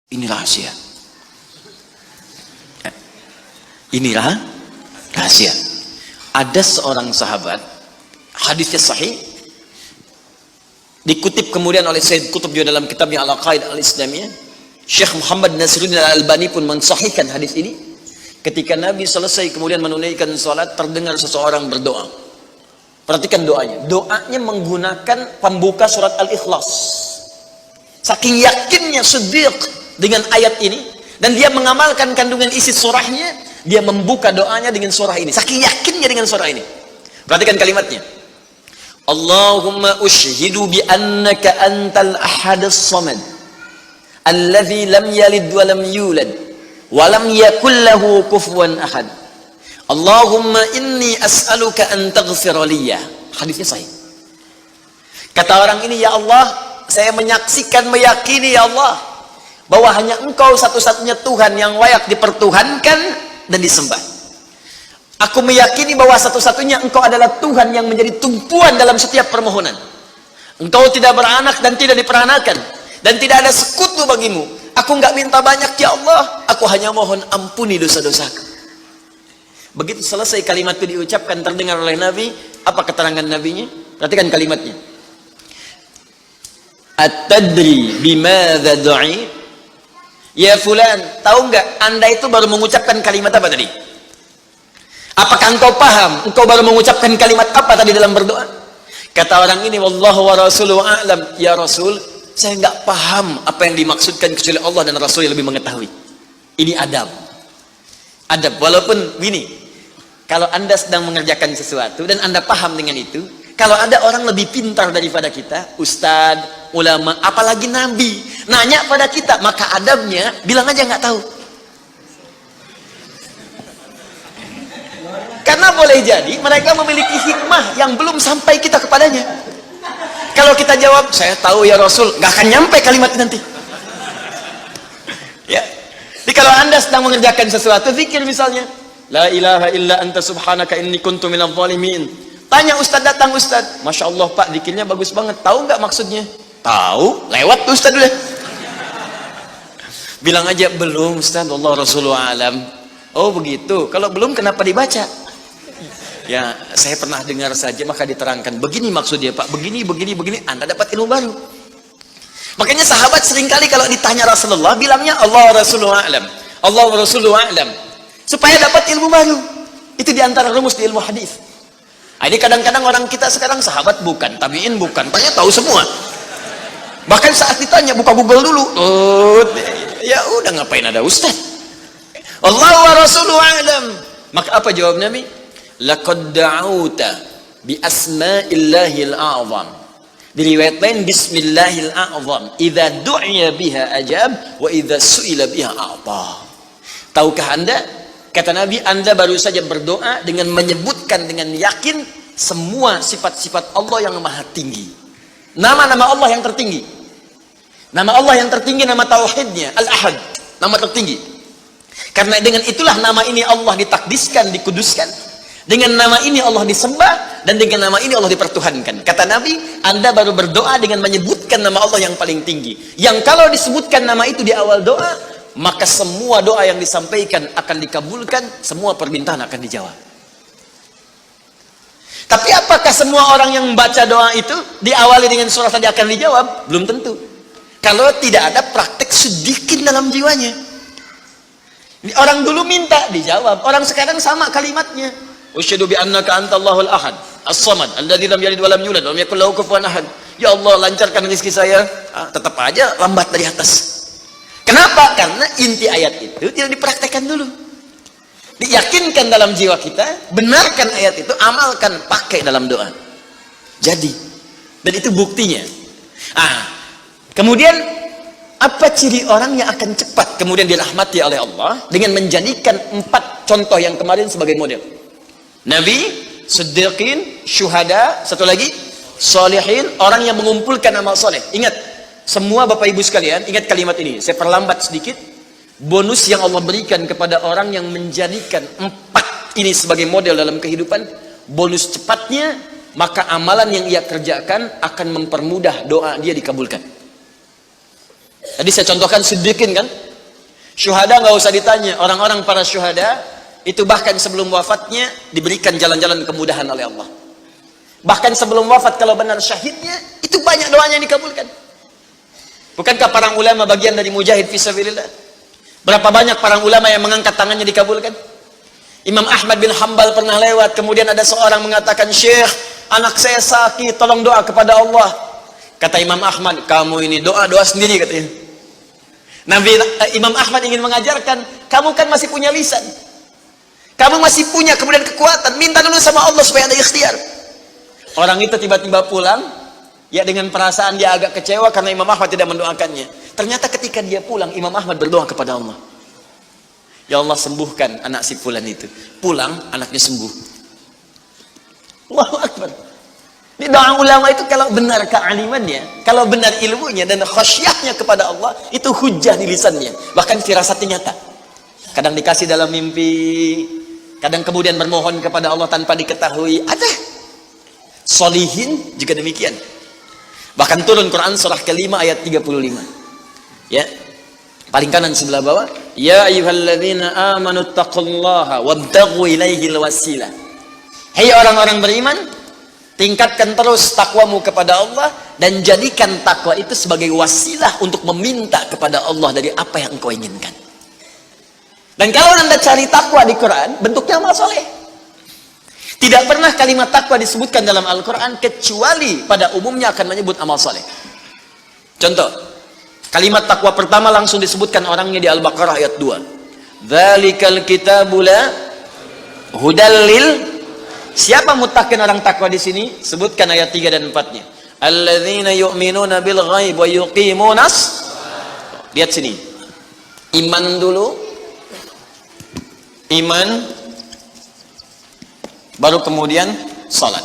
Ini rahasia. Inilah rahasia. Ada seorang sahabat, hadisnya sahih, dikutip kemudian oleh Sayyid Qutb juga dalam kitabnya Al-Aqaid Al-Islamiyah. Syekh Muhammad Nasiruddin Al-Albani pun mensahihkan hadis ini. Ketika Nabi selesai kemudian menunaikan salat, terdengar seseorang berdoa. Perhatikan doanya. Doanya menggunakan pembuka surat Al-Ikhlas. Saking yakinnya Siddiq dengan ayat ini, dan dia mengamalkan kandungan isi surahnya, dia membuka doanya dengan surah ini. Saking yakinnya dengan surah ini. Perhatikan kalimatnya. Allahumma ushhidu bi annaka antal ahadus samad alladzi lam yalid wa lam yulad wa lam yakul lahu kufuwan ahad. Allahumma inni as'aluka an taghfira liya. Hadisnya sahih. Kata orang ini, ya Allah, saya menyaksikan, meyakini ya Allah, bahwa hanya Engkau satu-satunya Tuhan yang layak dipertuhankan dan disembah. Aku meyakini bahwa satu-satunya Engkau adalah Tuhan yang menjadi tumpuan dalam setiap permohonan. Engkau tidak beranak dan tidak diperanakan, dan tidak ada sekutu bagimu. Aku nggak minta banyak ya Allah, aku hanya mohon ampuni dosa-dosaku. Begitu selesai kalimat itu diucapkan, terdengar oleh Nabi. Apa keterangan Nabinya? Perhatikan kalimatnya. At-tadri bimadza du'i? Ya fulan, tahu nggak Anda itu baru mengucapkan kalimat apa tadi? Apakah engkau paham? Engkau baru mengucapkan kalimat apa tadi dalam berdoa? Kata orang ini, wallahu wa rasuluhu a'lam. Ya Rasul, saya nggak paham apa yang dimaksudkan kecuali Allah dan Rasul yang lebih mengetahui. Ini adab. Adab, walaupun gini, kalau Anda sedang mengerjakan sesuatu dan Anda paham dengan itu, kalau ada orang lebih pintar daripada kita, ustadz, ulama, apalagi nabi, nanya pada kita, maka adabnya bilang aja nggak tahu. Karena boleh jadi mereka memiliki hikmah yang belum sampai kita kepadanya. Kalau kita jawab, saya tahu ya Rasul, nggak akan nyampe kalimat nanti. Ya. Jadi kalau Anda sedang mengerjakan sesuatu, zikir misalnya, la ilaha illa anta subhanaka inni kuntu minadh dhalimin. Tanya ustaz, datang ustaz, masya Allah pak, zikirnya bagus banget, tahu nggak maksudnya? Tahu, lewat tuh ustaz dulu. Bilang aja, belum ustaz, Allah Rasulullah alam. Oh begitu, kalau belum kenapa dibaca? Ya, saya pernah dengar saja, maka diterangkan. Begini maksudnya pak, begini, Anda dapat ilmu baru. Makanya sahabat seringkali kalau ditanya Rasulullah, bilangnya Allah Rasulullah alam, Allah Rasulullah alam, supaya dapat ilmu baru. Itu diantara rumus di ilmu hadis. Ini kadang-kadang orang kita sekarang sahabat bukan, tabiin bukan, tanya tahu semua. Bahkan saat ditanya, buka Google dulu. Ya udah, ngapain ada ustaz? Allah wa Rasulullah alam. Maka apa jawab Nabi? Laqad da'auta bi asma'illahil a'zam. Diriwayat lain, bismillahil a'zam. Idza du'iya biha ajab wa idza su'ila biha a'ta. Tahukah Anda? Kata Nabi, Anda baru saja berdoa dengan menyebutkan dengan yakin semua sifat-sifat Allah yang maha tinggi. Nama-nama Allah yang tertinggi. Nama Allah yang tertinggi, nama tauhidnya, Al-Ahad, nama tertinggi. Karena dengan itulah nama ini Allah ditakdiskan, dikuduskan. Dengan nama ini Allah disembah, dan dengan nama ini Allah dipertuhankan. Kata Nabi, Anda baru berdoa dengan menyebutkan nama Allah yang paling tinggi. Yang kalau disebutkan nama itu di awal doa, maka semua doa yang disampaikan akan dikabulkan, semua permintaan akan dijawab. Tapi apakah semua orang yang membaca doa itu diawali dengan surah tadi akan dijawab? Belum tentu. Kalau tidak ada praktek sedikit dalam jiwanya. Orang dulu minta dijawab, orang sekarang sama kalimatnya. Usyhadu bi annaka antallahul ahad, as-samad, alladzi lam yalid wa lam yulad wa lam yakul lahu kufuwan ahad. Ya Allah, lancarkan rezeki saya. Tetap aja lambat dari atas. Kenapa? Karena inti ayat itu tidak dipraktekkan dulu. Diyakinkan dalam jiwa kita, benarkan ayat itu, amalkan, pakai dalam doa. Jadi, dan itu buktinya. Kemudian apa ciri orang yang akan cepat kemudian dirahmati oleh Allah? Dengan menjadikan 4 contoh yang kemarin sebagai model. Nabi, Siddiqin, Syuhada, satu lagi Salihin, orang yang mengumpulkan amal soleh. Ingat, semua Bapak Ibu sekalian, ingat kalimat ini. Saya perlambat sedikit. Bonus yang Allah berikan kepada orang yang menjadikan 4 ini sebagai model dalam kehidupan, bonus cepatnya, maka amalan yang ia kerjakan akan mempermudah doa dia dikabulkan. Tadi saya contohkan siddiqin kan. Syuhada nggak usah ditanya. Orang-orang para syuhada itu bahkan sebelum wafatnya diberikan jalan-jalan kemudahan oleh Allah. Bahkan sebelum wafat kalau benar syahidnya, itu banyak doanya yang dikabulkan. Bukankah para ulama bagian dari mujahid fisabilillah? Berapa banyak para ulama yang mengangkat tangannya dikabulkan? Imam Ahmad bin Hanbal pernah lewat, kemudian ada seorang mengatakan, "Syekh, anak saya sakit, tolong doa kepada Allah." Kata Imam Ahmad, "Kamu ini doa-doa sendiri," katanya. Imam Ahmad ingin mengajarkan, kamu kan masih punya lisan, kamu masih punya kemudian kekuatan, minta dulu sama Allah supaya ada ikhtiar. Orang itu tiba-tiba pulang, ya dengan perasaan dia agak kecewa karena Imam Ahmad tidak mendoakannya. Ternyata ketika dia pulang, Imam Ahmad berdoa kepada Allah, "Ya Allah, sembuhkan anak si fulan itu." Pulang, anaknya sembuh. Allahu Akbar. Di doa ulama itu kalau benar kealimannya, kalau benar ilmunya dan khasyahnya kepada Allah, itu hujah di lisannya, bahkan firasatnya nyata. Kadang dikasih dalam mimpi, kadang kemudian bermohon kepada Allah tanpa diketahui. Ada solihin juga demikian. Bahkan turun Quran surah ke-5 ayat 35. Ya. Paling kanan sebelah bawah, "Ya ayyuhalladzina amanu taqullaha wabtaghu ilaihil wasilah." Hai orang-orang beriman, tingkatkan terus takwamu kepada Allah dan jadikan takwa itu sebagai wasilah untuk meminta kepada Allah dari apa yang engkau inginkan. Dan kalau Anda cari takwa di Quran, bentuknya amal soleh. Tidak pernah kalimat takwa disebutkan dalam Al-Quran kecuali pada umumnya akan menyebut amal soleh. Contoh, kalimat takwa pertama langsung disebutkan orangnya di Al-Baqarah ayat 2. "Dzalikal kitabu la hudal lil." Siapa muttaqin orang takwa di sini? Sebutkan ayat 3 dan 4-nya. "Alladzina yu'minuna bil ghaib wa yuqimunas." Lihat sini. Iman dulu. Iman, baru kemudian salat.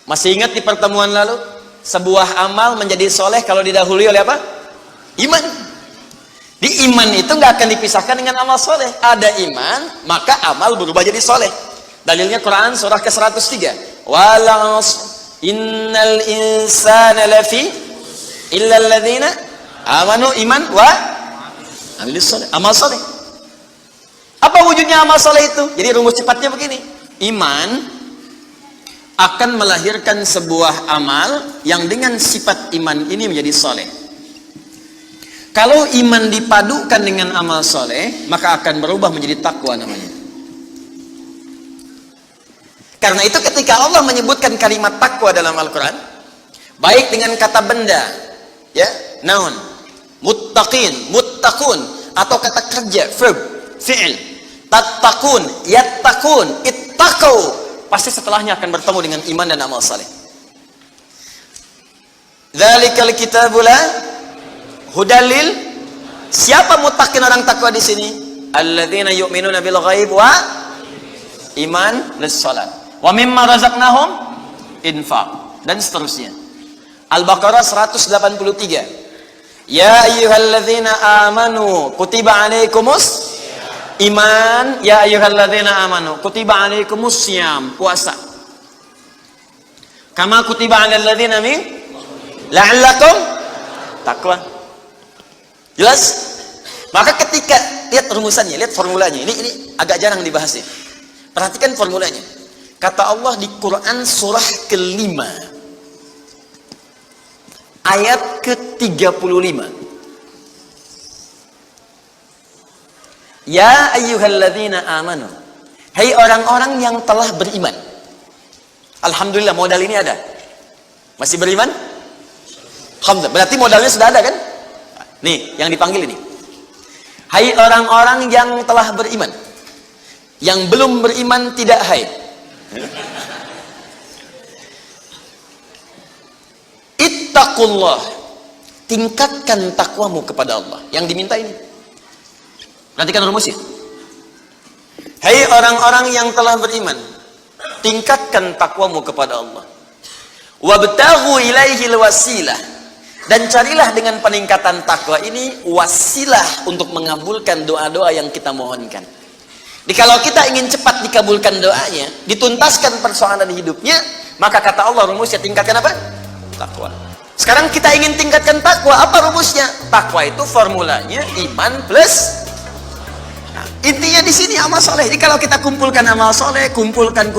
Masih ingat di pertemuan lalu, sebuah amal menjadi soleh kalau didahului oleh apa? Iman. Di iman itu nggak akan dipisahkan dengan amal soleh. Ada iman, maka amal berubah jadi soleh. Dalilnya Quran surah ke-103. "Walas innal insana lafi illa alladzina amanu." Iman wa amilis soleh. Amal soleh. Apa wujudnya amal soleh itu? Jadi rumus cepatnya begini. Iman akan melahirkan sebuah amal yang dengan sifat iman ini menjadi soleh. Kalau iman dipadukan dengan amal soleh, maka akan berubah menjadi takwa namanya. Karena itu ketika Allah menyebutkan kalimat takwa dalam Al-Quran, baik dengan kata benda, ya, noun, muttaqin, muttaqun, atau kata kerja, verb, fi'il, tattaqun, yattaqun, ittaqau, pasti setelahnya akan bertemu dengan iman dan amal saleh. Dzalikal kitabu la hudalil. Siapa muttaqin orang takwa di sini? Alladzina yu'minuna bil ghaib wa iman lis salat. Wa mimma razaqnahum infaq, dan seterusnya. Al-Baqarah 183. Ya ayyuhalladzina amanu kutiba alaikumus iman, ya ayyuhalladzina amanu kutiba alaikumus syiyam, puasa. Kama kutiba alal ladzina min la'allakum taqwa. Jelas? Maka ketika lihat rumusannya, lihat formulanya. Ini agak jarang dibahas ya. Perhatikan formulanya. Kata Allah di Quran surah ke-5 ayat ke-35. Ya ayyuhalladzina amanu. Hai orang-orang yang telah beriman. Alhamdulillah modal ini ada. Masih beriman? Alhamdulillah. Berarti modalnya sudah ada kan? Nih, yang dipanggil ini. Hai orang-orang yang telah beriman. Yang belum beriman tidak haid. Ittaqullah. Tingkatkan takwamu kepada Allah. Yang diminta ini. Perhatikan rumusnya. Hai orang-orang yang telah beriman, tingkatkan takwamu kepada Allah. Wabtaghu ilaihil wasilah. Dan carilah dengan peningkatan takwa ini wasilah untuk mengabulkan doa-doa yang kita mohonkan. Jadi kalau kita ingin cepat dikabulkan doanya, dituntaskan persoalan hidupnya, maka kata Allah rumusnya tingkatkan apa? Takwa. Sekarang kita ingin tingkatkan takwa, apa rumusnya? Takwa itu formulanya iman plus. Nah, intinya di sini amal soleh. Jadi kalau kita kumpulkan amal soleh, kumpulkan,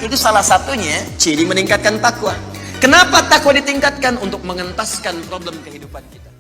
itu salah satunya ciri meningkatkan takwa. Kenapa takwa ditingkatkan? Untuk mengentaskan problem kehidupan kita.